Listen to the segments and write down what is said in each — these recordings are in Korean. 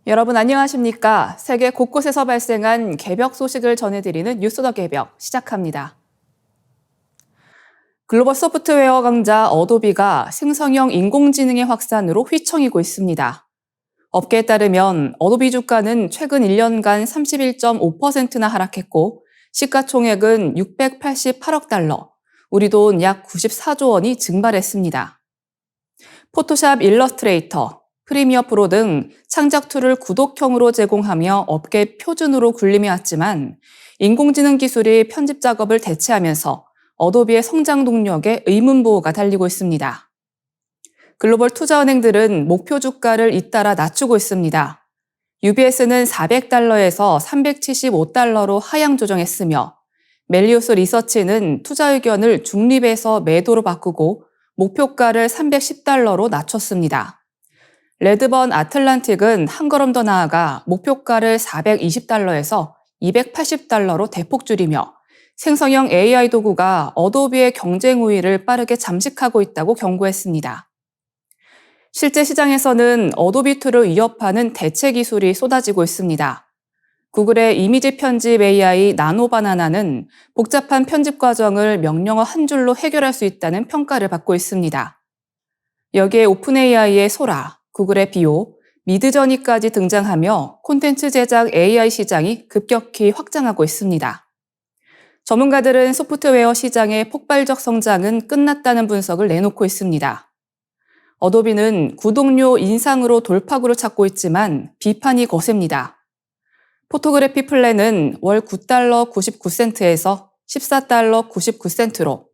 여러분 안녕하십니까? 세계 곳곳에서 발생한 개벽 소식을 전해드리는 뉴스 더 개벽 시작합니다. 글로벌 소프트웨어 강자 어도비가 생성형 인공지능의 확산으로 휘청이고 있습니다. 업계에 따르면 어도비 주가는 최근 1년간 31.5%나 하락했고 시가총액은 688억 달러, 우리 돈 약 94조 원이 증발했습니다. 포토샵, 일러스트레이터, 프리미어 프로 등 창작 툴을 구독형으로 제공하며 업계 표준으로 군림해왔지만 인공지능 기술이 편집 작업을 대체하면서 어도비의 성장 동력에 의문부호가 달리고 있습니다. 글로벌 투자은행들은 목표 주가를 잇따라 낮추고 있습니다. UBS는 400달러에서 375달러로 하향 조정했으며 멜리우스 리서치는 투자 의견을 중립에서 매도로 바꾸고 목표가를 310달러로 낮췄습니다. 레드번 아틀란틱은 한 걸음 더 나아가 목표가를 420달러에서 280달러로 대폭 줄이며 생성형 AI 도구가 어도비의 경쟁 우위를 빠르게 잠식하고 있다고 경고했습니다. 실제 시장에서는 어도비 툴을 위협하는 대체 기술이 쏟아지고 있습니다. 구글의 이미지 편집 AI 나노바나나는 복잡한 편집 과정을 명령어 한 줄로 해결할 수 있다는 평가를 받고 있습니다. 여기에 오픈 AI의 소라, 구글의 비오, 미드저니까지 등장하며 콘텐츠 제작 AI 시장이 급격히 확장하고 있습니다. 전문가들은 소프트웨어 시장의 폭발적 성장은 끝났다는 분석을 내놓고 있습니다. 어도비는 구독료 인상으로 돌파구를 찾고 있지만 비판이 거셉니다. 포토그래피 플랜은 월 9달러 99센트에서 14달러 99센트로,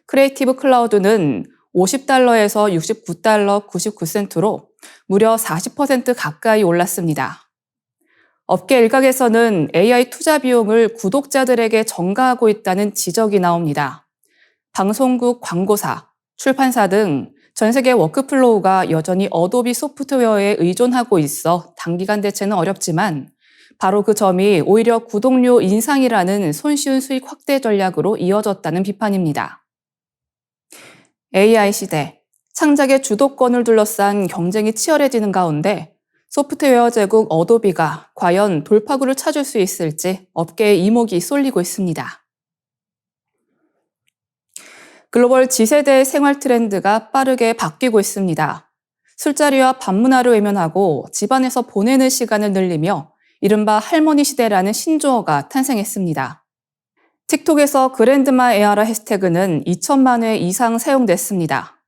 크리에이티브 클라우드는 50달러에서 69달러 99센트로 무려 40% 가까이 올랐습니다. 업계 일각에서는 AI 투자 비용을 구독자들에게 전가하고 있다는 지적이 나옵니다. 방송국, 광고사, 출판사 등 전 세계 워크플로우가 여전히 어도비 소프트웨어에 의존하고 있어 단기간 대체는 어렵지만 바로 그 점이 오히려 구독료 인상이라는 손쉬운 수익 확대 전략으로 이어졌다는 비판입니다. AI 시대, 창작의 주도권을 둘러싼 경쟁이 치열해지는 가운데 소프트웨어 제국 어도비가 과연 돌파구를 찾을 수 있을지 업계의 이목이 쏠리고 있습니다. 글로벌 G세대의 생활 트렌드가 빠르게 바뀌고 있습니다. 술자리와 밤문화를 외면하고 집안에서 보내는 시간을 늘리며 이른바 할머니 시대라는 신조어가 탄생했습니다. 틱톡에서 그랜드마 에아라 해시태그는 2천만 회 이상 사용됐습니다.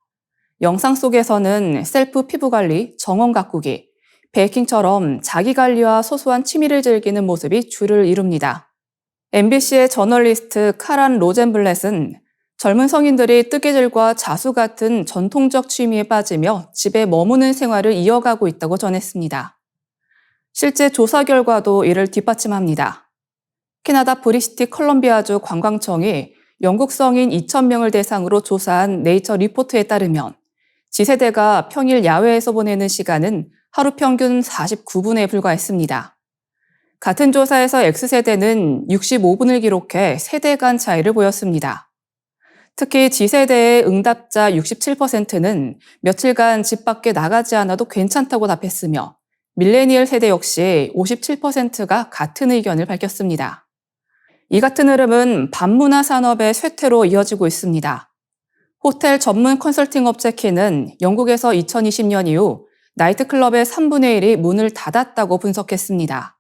영상 속에서는 셀프 피부 관리, 정원 가꾸기, 베이킹처럼 자기 관리와 소소한 취미를 즐기는 모습이 주를 이룹니다. MBC의 저널리스트 카란 로젠블렛은 젊은 성인들이 뜨개질과 자수 같은 전통적 취미에 빠지며 집에 머무는 생활을 이어가고 있다고 전했습니다. 실제 조사 결과도 이를 뒷받침합니다. 캐나다 브리시티 컬럼비아주 관광청이 영국 성인 2,000명을 대상으로 조사한 네이처 리포트에 따르면 G세대가 평일 야외에서 보내는 시간은 하루 평균 49분에 불과했습니다. 같은 조사에서 X세대는 65분을 기록해 세대 간 차이를 보였습니다. 특히 G세대의 응답자 67%는 며칠간 집 밖에 나가지 않아도 괜찮다고 답했으며 밀레니얼 세대 역시 57%가 같은 의견을 밝혔습니다. 이 같은 흐름은 밤문화 산업의 쇠퇴로 이어지고 있습니다. 호텔 전문 컨설팅 업체 키는 영국에서 2020년 이후 나이트클럽의 3분의 1이 문을 닫았다고 분석했습니다.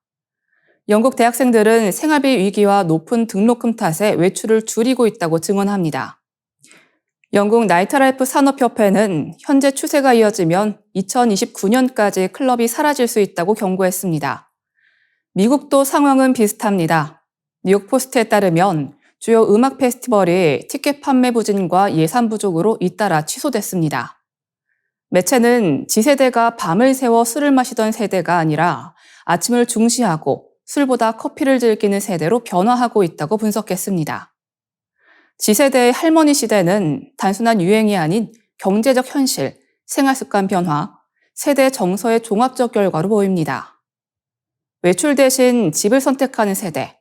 영국 대학생들은 생활비 위기와 높은 등록금 탓에 외출을 줄이고 있다고 증언합니다. 영국 나이트라이프 산업협회는 현재 추세가 이어지면 2029년까지 클럽이 사라질 수 있다고 경고했습니다. 미국도 상황은 비슷합니다. 뉴욕포스트에 따르면 주요 음악 페스티벌이 티켓 판매 부진과 예산 부족으로 잇따라 취소됐습니다. 매체는 G세대가 밤을 새워 술을 마시던 세대가 아니라 아침을 중시하고 술보다 커피를 즐기는 세대로 변화하고 있다고 분석했습니다. G세대의 할머니 시대는 단순한 유행이 아닌 경제적 현실, 생활습관 변화, 세대 정서의 종합적 결과로 보입니다. 외출 대신 집을 선택하는 세대,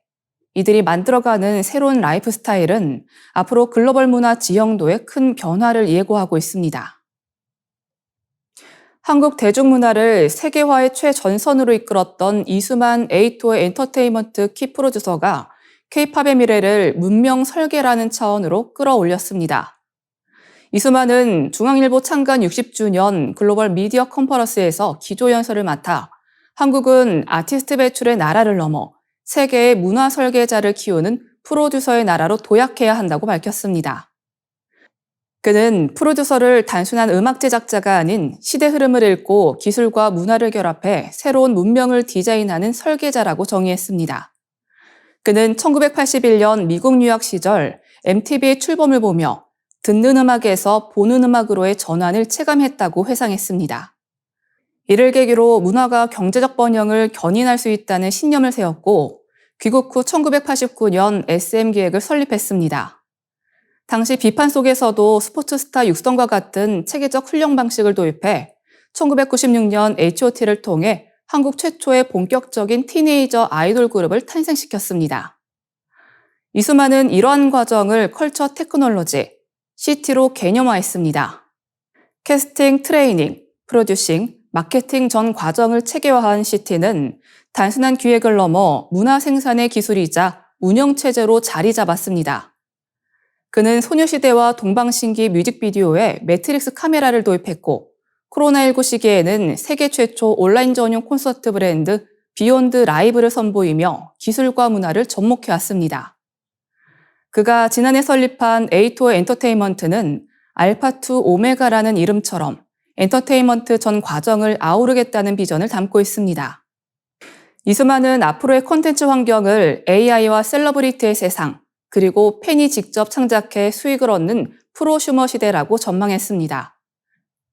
이들이 만들어가는 새로운 라이프 스타일은 앞으로 글로벌 문화 지형도에 큰 변화를 예고하고 있습니다. 한국 대중문화를 세계화의 최전선으로 이끌었던 이수만 에이토 엔터테인먼트 키 프로듀서가 K-팝의 미래를 문명 설계라는 차원으로 끌어올렸습니다. 이수만은 중앙일보 창간 60주년 글로벌 미디어 컨퍼런스에서 기조연설을 맡아 한국은 아티스트 배출의 나라를 넘어 세계의 문화 설계자를 키우는 프로듀서의 나라로 도약해야 한다고 밝혔습니다. 그는 프로듀서를 단순한 음악 제작자가 아닌 시대 흐름을 읽고 기술과 문화를 결합해 새로운 문명을 디자인하는 설계자라고 정의했습니다. 그는 1981년 미국 유학 시절 MTV의 출범을 보며 듣는 음악에서 보는 음악으로의 전환을 체감했다고 회상했습니다. 이를 계기로 문화가 경제적 번영을 견인할 수 있다는 신념을 세웠고 귀국 후 1989년 SM기획을 설립했습니다. 당시 비판 속에서도 스포츠 스타 육성과 같은 체계적 훈련 방식을 도입해 1996년 H.O.T를 통해 한국 최초의 본격적인 티네이저 아이돌 그룹을 탄생시켰습니다. 이수만은 이러한 과정을 컬처 테크놀로지, CT로 개념화했습니다. 캐스팅, 트레이닝, 프로듀싱, 마케팅 전 과정을 체계화한 CT는 단순한 기획을 넘어 문화 생산의 기술이자 운영체제로 자리 잡았습니다. 그는 소녀시대와 동방신기 뮤직비디오에 매트릭스 카메라를 도입했고 코로나19 시기에는 세계 최초 온라인 전용 콘서트 브랜드 비욘드 라이브를 선보이며 기술과 문화를 접목해왔습니다. 그가 지난해 설립한 에이토 엔터테인먼트는 알파2 오메가라는 이름처럼 엔터테인먼트 전 과정을 아우르겠다는 비전을 담고 있습니다. 이수만은 앞으로의 콘텐츠 환경을 AI와 셀러브리티의 세상, 그리고 팬이 직접 창작해 수익을 얻는 프로슈머 시대라고 전망했습니다.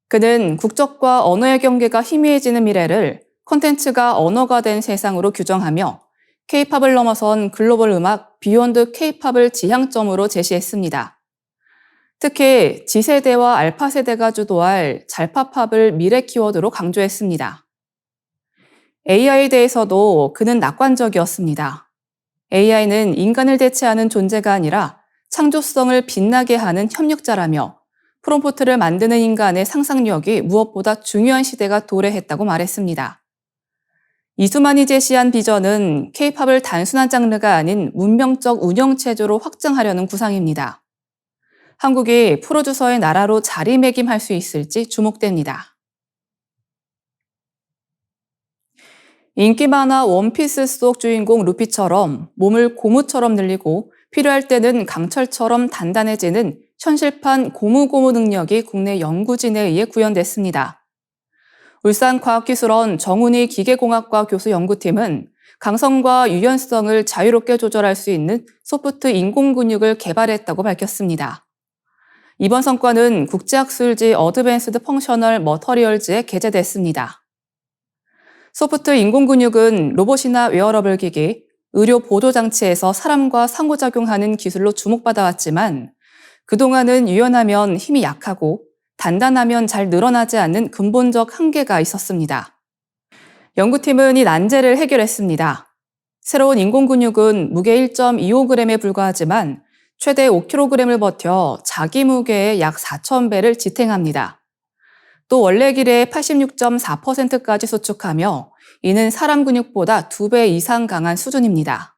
그는 국적과 언어의 경계가 희미해지는 미래를 콘텐츠가 언어가 된 세상으로 규정하며 K-팝을 넘어선 글로벌 음악 비욘드 K-팝을 지향점으로 제시했습니다. 특히 G세대와 알파세대가 주도할 잘파팝을 미래 키워드로 강조했습니다. AI에 대해서도 그는 낙관적이었습니다. AI는 인간을 대체하는 존재가 아니라 창조성을 빛나게 하는 협력자라며 프롬프트를 만드는 인간의 상상력이 무엇보다 중요한 시대가 도래했다고 말했습니다. 이수만이 제시한 비전은 K-팝을 단순한 장르가 아닌 문명적 운영체제로 확장하려는 구상입니다. 한국이 프로듀서의 나라로 자리매김할 수 있을지 주목됩니다. 인기 만화 원피스 속 주인공 루피처럼 몸을 고무처럼 늘리고 필요할 때는 강철처럼 단단해지는 현실판 고무고무 능력이 국내 연구진에 의해 구현됐습니다. 울산과학기술원 정훈이 기계공학과 교수 연구팀은 강성과 유연성을 자유롭게 조절할 수 있는 소프트 인공근육을 개발했다고 밝혔습니다. 이번 성과는 국제학술지 어드밴스드 펑셔널 머터리얼즈에 게재됐습니다. 소프트 인공근육은 로봇이나 웨어러블 기기, 의료 보조장치에서 사람과 상호작용하는 기술로 주목받아왔지만 그동안은 유연하면 힘이 약하고 단단하면 잘 늘어나지 않는 근본적 한계가 있었습니다. 연구팀은 이 난제를 해결했습니다. 새로운 인공근육은 무게 1.25g에 불과하지만 최대 5kg을 버텨 자기 무게의 약 4,000배를 지탱합니다. 또 원래 길이의 86.4%까지 수축하며 이는 사람 근육보다 2배 이상 강한 수준입니다.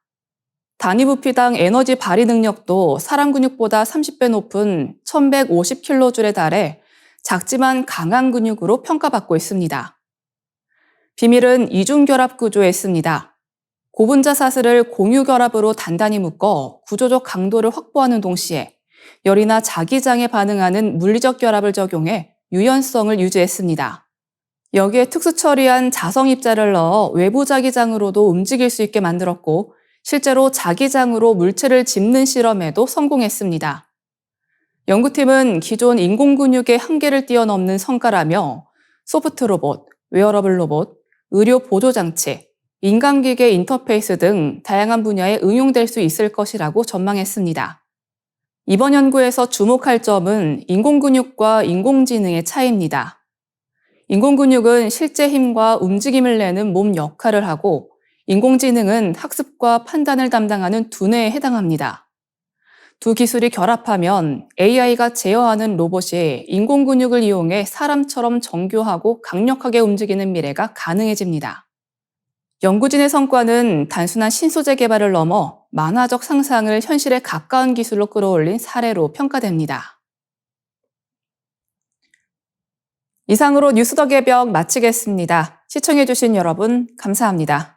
단위 부피당 에너지 발휘 능력도 사람 근육보다 30배 높은 1150kJ에 달해 작지만 강한 근육으로 평가받고 있습니다. 비밀은 이중결합 구조에 있습니다. 고분자 사슬을 공유결합으로 단단히 묶어 구조적 강도를 확보하는 동시에 열이나 자기장에 반응하는 물리적 결합을 적용해 유연성을 유지했습니다. 여기에 특수 처리한 자성 입자를 넣어 외부 자기장으로도 움직일 수 있게 만들었고 실제로 자기장으로 물체를 짚는 실험에도 성공했습니다. 연구팀은 기존 인공근육의 한계를 뛰어넘는 성과라며 소프트 로봇, 웨어러블 로봇, 의료 보조장치, 인간기계 인터페이스 등 다양한 분야에 응용될 수 있을 것이라고 전망했습니다. 이번 연구에서 주목할 점은 인공근육과 인공지능의 차이입니다. 인공근육은 실제 힘과 움직임을 내는 몸 역할을 하고 인공지능은 학습과 판단을 담당하는 두뇌에 해당합니다. 두 기술이 결합하면 AI가 제어하는 로봇이 인공 근육을 이용해 사람처럼 정교하고 강력하게 움직이는 미래가 가능해집니다. 연구진의 성과는 단순한 신소재 개발을 넘어 만화적 상상을 현실에 가까운 기술로 끌어올린 사례로 평가됩니다. 이상으로 뉴스 더 개벽 마치겠습니다. 시청해주신 여러분 감사합니다.